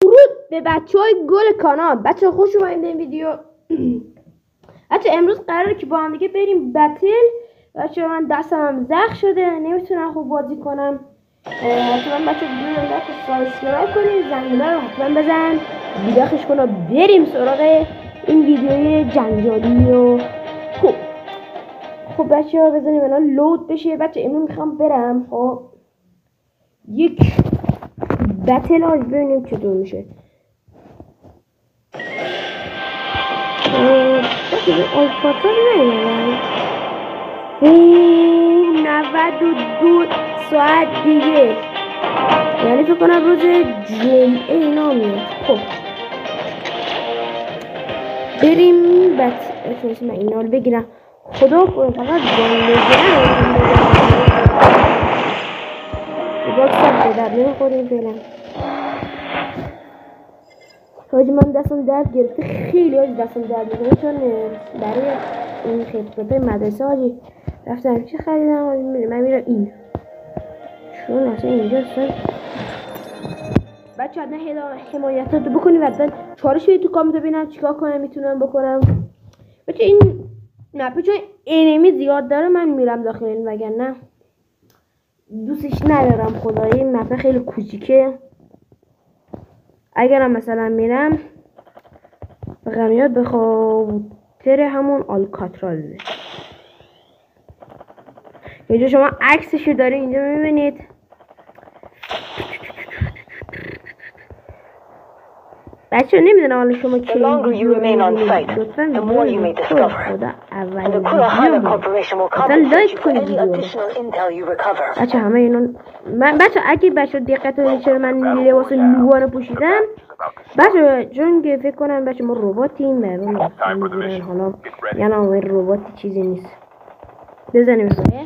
درود به بچهای گل کانال. بچه خوش اومدید این ویدیو. بچه امروز قراره که با هم دیگه بریم بتل. بچه من دستم زخم شده نمیتونم خوب بازی کنم. حتما بچه ویدیو رو سابسکرایب کنید، زنگوله رو حتما بزن، بیداخش کن و بریم سراغ این ویدیوی جنجالی. و خب بچه ها بزنیم الان لود بشه. بچه امروز میخوام برم خب یک بتل ها ببینیم چطور میشه. بچه به آلپاتان نیمدن 92 ساعت دیگه، یعنی فکر کنم روز جمعه اینا میاد. خب بریم بس من اینا رو بگیرم. خدا کنه فقط جان بگیرم باکس هم بدر نمیخوریم فعلا. حاجی من دستم درد گرفته، خیلی حاجی دستم درد میکنه، چون برای این خدمت مدرسه حاجی رفتم چی خریدم حاجی. من میرم این چون اصلا اینجا اصلا بچه حتما حمایتاتو بکنی و حتما چالش بدید تو کامنت ببینم چیکار کنم میتونم بکنم. بچه این مپه چون انمی زیاد داره من میرم داخل این، وگرنه دوستش ندارم خدایی. این مپه خیلی کوچیکه، اگرم مثلا میرم فقط میاد به خاطر همون آلکاترازه. اینجا شما عکسشو داره اینجا میبینید. بچه نمیدونم حالا شما کی لطفا خدا اولین ویدیو لایک کنید ویدیو. بچه همه اینا بچه اگه بچه دقت کنید چرا من این لباس نوانه پوشیدم بچه چون که فکر کنم بچه ما رباتیم برون میگیرن. حالا یعنی اون رباتی چیزی نیست. بزنیم سایه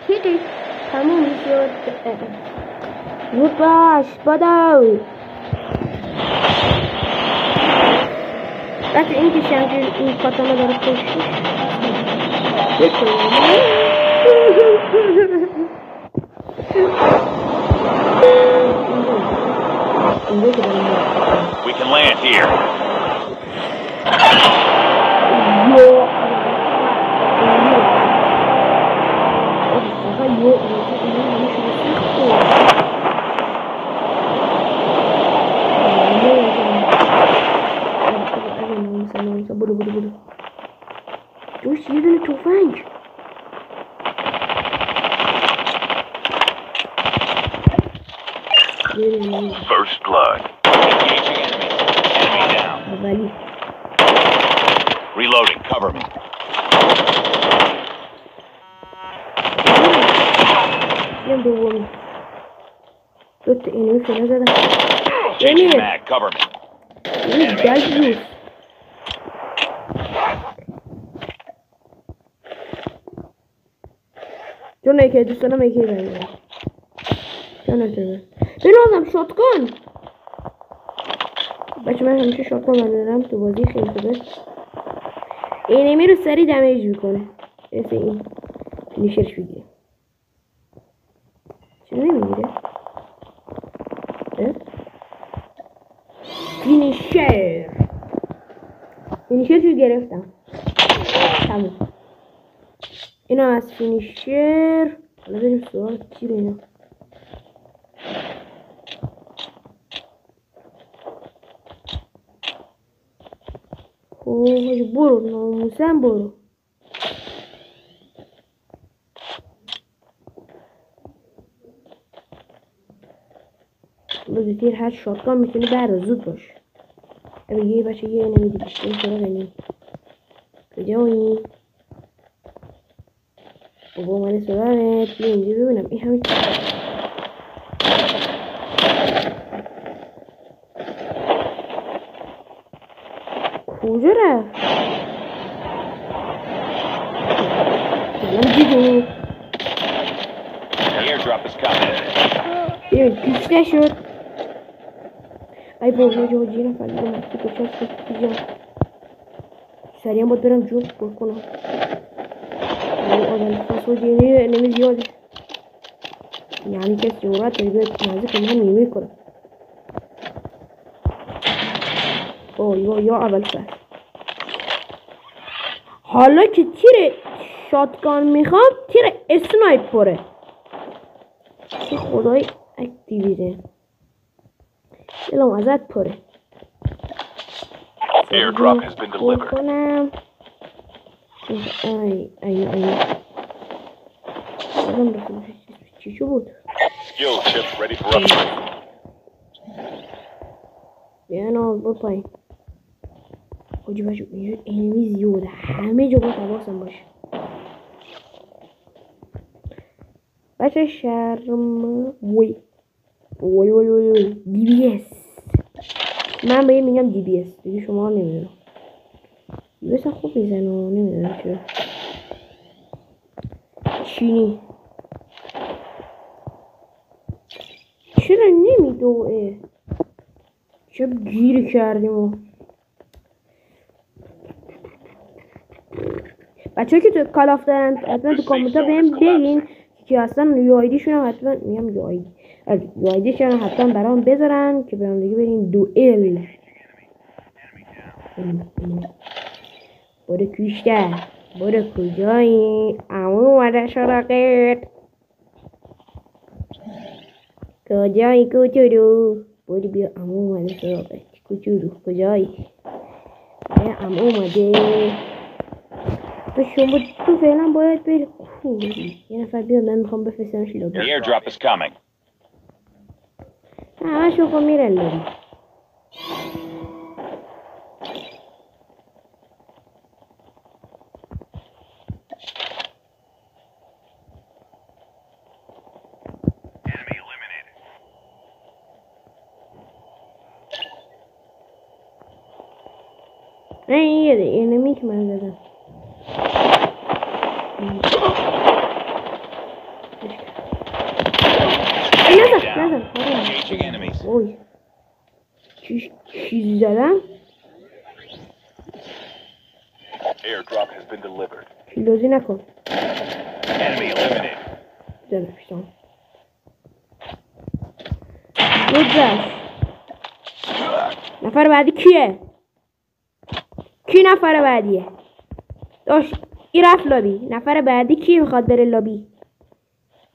تیقی تموم شد. زود باش بادو. بچه این که شمجور این کاتانا داره پشتش We can land here. برو دوست یه دونه توفنگ. First blood. Engaging enemy. Enemy down. ولی Reloading. Cover me. یه دومی دوتا اینوی فیلا زدم. Changing mag. Cover me. این دلجوز جون ایکی دوستانم ایکی بریم جانم تبه بنازم شاتگان. بچه من همیشه شاتگان بردارم تو بازی خیلی خوبه. اینمی رو سری دمیج میکنه مثل این فینیشرش بگیره. چرا نمیگیره؟ فینیشرشو گرفتم تموم. اینا از فینیشر. حالا بریم سوال کی رو اینا. خب برو ناموسم برو. بزرگتر هر شاتگان میتونه بره زود باش. اگه یه بچه یه نمیدی بشتیم سراغ نیم کجایی بابا من سراغت بیا اینجا ببینم این همین کجا رفت. من دیدم Airdrop is coming. یه دیسته شد. ای بابا جا جیرم فردیدم مستی کچه هست سریعا باید برم جون پر کنم. آدم فاسو جیره نمی زیاده یعنی کسی جورت داری باید نازی که من نیمه کنم. یا اول سر. حالا که تیر شاتگان میخوام تیر اسنایپره که خدای اکتیویته دلم ازت پره. Airdrop has been delivered. کنم چی بود؟ Skill chips ready for upgrade. بیانا برو پایین. حاجی بچه اینجا انمی زیاده همه جا باید حواسم باشه بچه. شرم وی دی بی اس. من به این میگم دی بی اس دیگه، شما نمیدونم. دی بی اس خوب میزنه نمیدونم چرا. چینی چرا نمیدوه؟ چه گیر کردیم بچه که تو کال آف دارن حتما تو کامنت ها بهم بگین که اصلا یو آی دی شون هم حتما میگم یو آی دی شون هم حتما برام بذارن که برام دیگه بریم دوئل. برو کشته برو کجایی امو اومده شراقت کجایی کوچولو برو بیا امو اومده شراقت کوچولو کجایی امو اومده. شما تو فعلا باید بری یه نفر بیاد من میخوام بفرستمش لابی. The airdrop is coming. همه شما میرن لابی. Enemy eliminated. این یه ده انمی که من زدم Engaging enemies. اوی چیزی زدم. Airdrop has been delivered. کیلوزی نکن. Enemy eliminated. زدم پیشتم روزش. نفر بعدی کیه؟ کی نفر بعدیه؟ داشت این رفت لابی. نفر بعدی کی میخواد بره لابی؟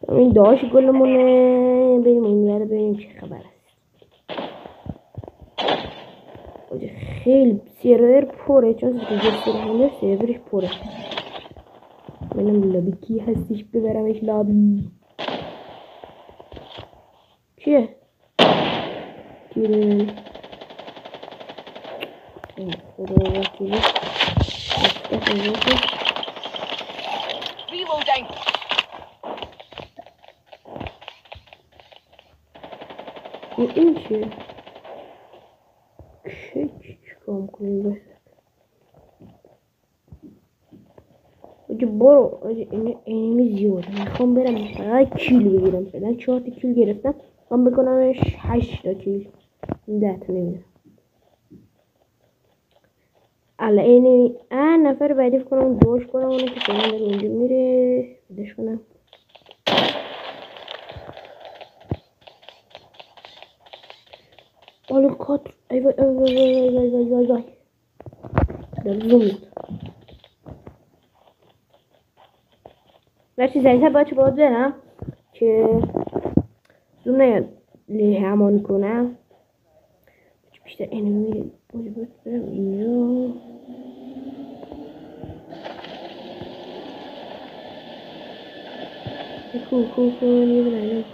این داشت گلمونه بریم اونور ببینیم چه خبر است. خیلی سرور پره چون سرورش پره. منم لابی کی هستش ببرمش لابی. کیه؟ کیه؟ خدا وکیلی Reloading. این چیه؟ چیکار کنیم بس؟ آجی برو آجی اینمی زیاده. میخوام برم فقط کیل بگیرم. فعلا 4 کیل گرفتم. میخوام بکنمش 8 کیل 10 تا نمیدونم. الان اینمی نفر بعدی کنم دوش کنم اونه که فعلا داره اونجا میره بدش کنم. آلو کات ای وای داره زوم میاد. بچه زنیتر باید برم که زوم نیاد همان کنم. بیشتر اینو میره باید برم اینجا. خوب یه برنم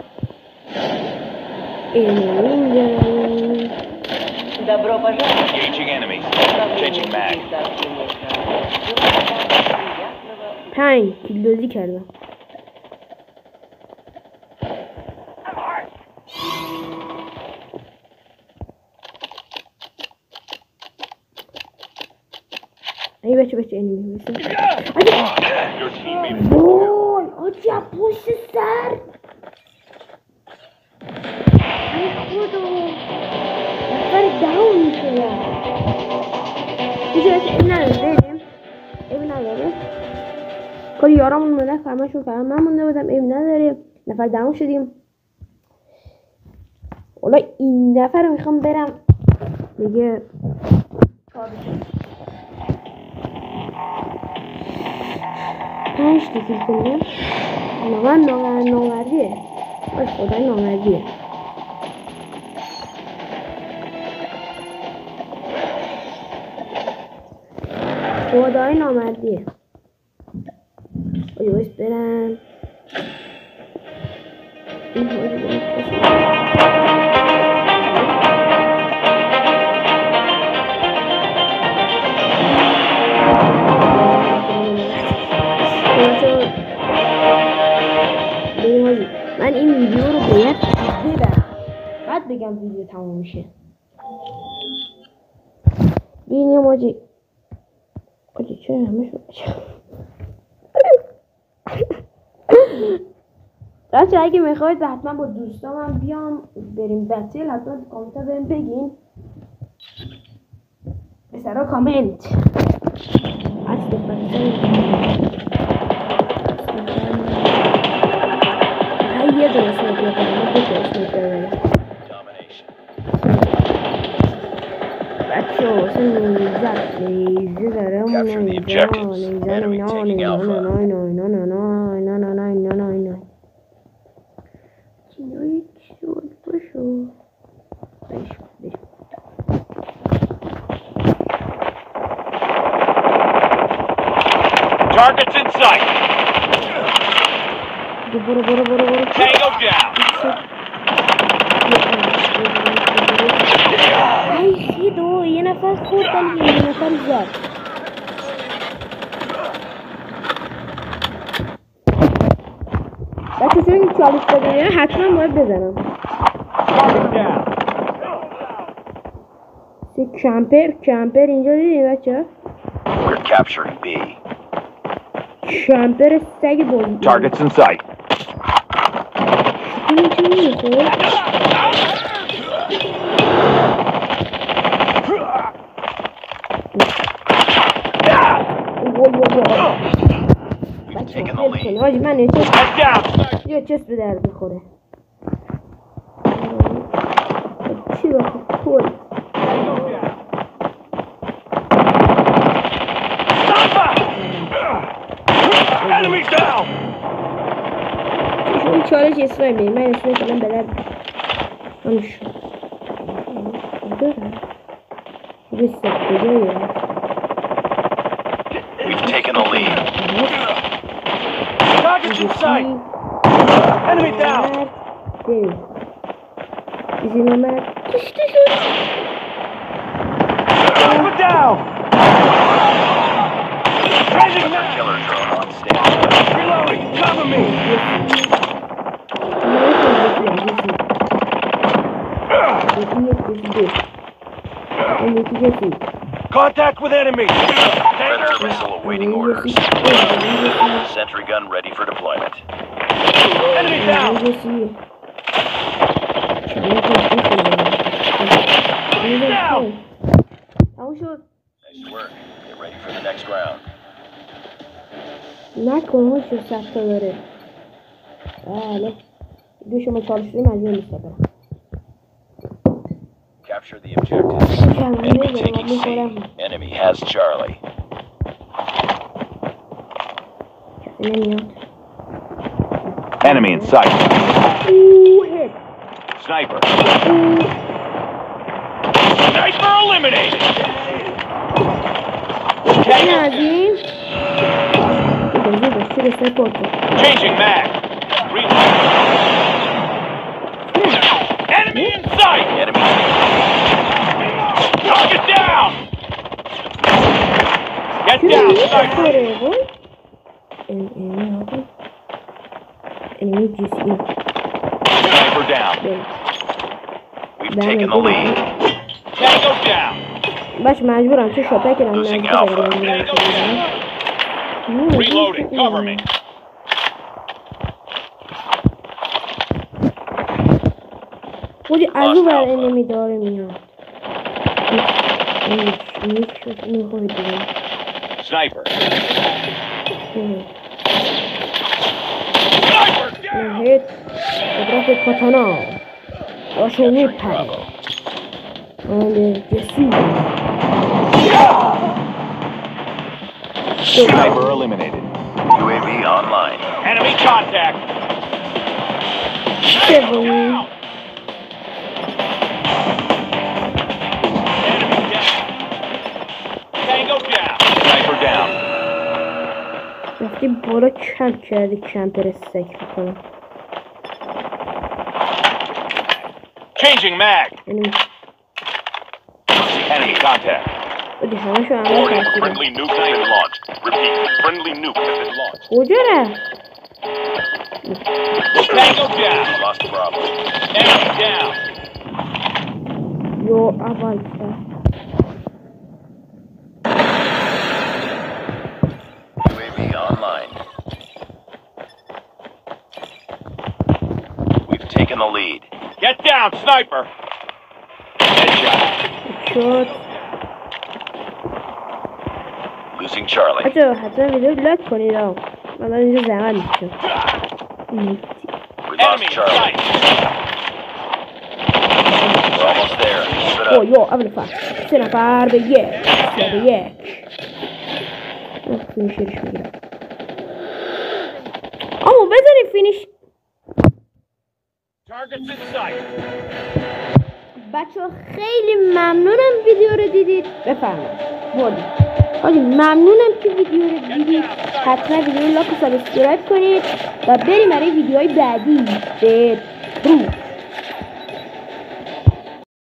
Добро пожаловать. Engaging enemies. Changing mag. 5 کیلوزی کردم. ای بچه اینو می‌بوسه. Your teammate. وای آجی پشت سر. ای خدا نفر داون میشه. این نداره ایبی نداره کاری یارمون مونده فرمشون فقط من مونده بودم. ایبی نداره نفر داون شدیم. حالا این نفر رو میخوام برم دیگه پنج تا کیل کنیم. واقعا نامردیه. باش خدای نامردیه. خدای نامردیه. باید برم. من این ویدیو رو باید ببرم بعد بگم ویدیو تموم میشه. بینیم ماجی چرا همه شد بچه اگه میخواید حتما با دوستام بیام بریم بتل حتما کامنت بریم بگین بسرا کامنت یه دونه سنیپر کنم دو تا سنیپر بریم بچه واسه نیزه داره Targets in sight. Tango down. ای دو یه نفر خورد ولی یه نفر زد. بچه چون این چالش بده حتما باید بزنم. کمپر اینجا دیدی بچه؟ We're capturing B. کمپر سگ بازی. Targets in sight. این چی میخواد؟ Taking the lead. آجی من یه چست به درد میخوره. چی را خود Enemies down. این چالش اسلامی من اسلامی کنم به درد همش دارم بسید کجایی We've taken the lead. Targets in sight. Enemy down. Easy nomad. Put down. Raising Our now. killer drone on standby. Reloading. Cover me. Contact with enemy. Predator missile awaiting orders. Sentry gun ready for deployment. Enemy down. Down. Nice work. Get ready for the next round. نکنه چه سخته داره. بله دو شما چالشوری مجموع نیست برم. Capture the objectives. Enemy taking C. Enemy has Charlie. Enemy in sight. Hit. Sniper. Sniper eliminated. Changing mag. Enemy in sight. Enemy. Target down. Get down, sniper. Sniper down. We've taken the lead. Tango down. باش مجبورم چه شاپه کنم. Losing Alpha. Reloading. Cover me. بودی از اون بر انمی داره میاد. میخوری دیگه. Sniper. هیت قدرت کاتانا باشو میپره. آله جسی Sniper eliminated. UAV online. Enemy contact. Seven. Enemy down. Tango down. Sniper down. رفتی بالا کمپ کردی کمپر سک بکنم. Changing mag. یعنی Enemy contact. بودی همه شو همه Warning, تحصیل friendly nuke has been launched. Repeat, friendly nuke has been launched. کجا رفت؟ Tango down. Lost Bravo. Enemy down. یو اول کرد UAV online. We've taken the lead. Get down, sniper. Headshot. شد Losing Charlie. بچه حتما ویدیو لایک کنید من اینجا زحمت میشم We lost Enemy in Charlie. sight. We're almost there. Keep it او up. یو اول فرد 3 نفر به 1 3 به 1 فینیشرش میگیرم اما بذاری فینیش Targets in sight. بچه خیلی ممنونم ویدیو رو دیدید بفرمایید بردید حالی ممنونم که ویدیو رو دیدید حتما ویدیو رو لایک و سابسکرایب کنید و بریم برای ویدیوهای بعدی. بدرود.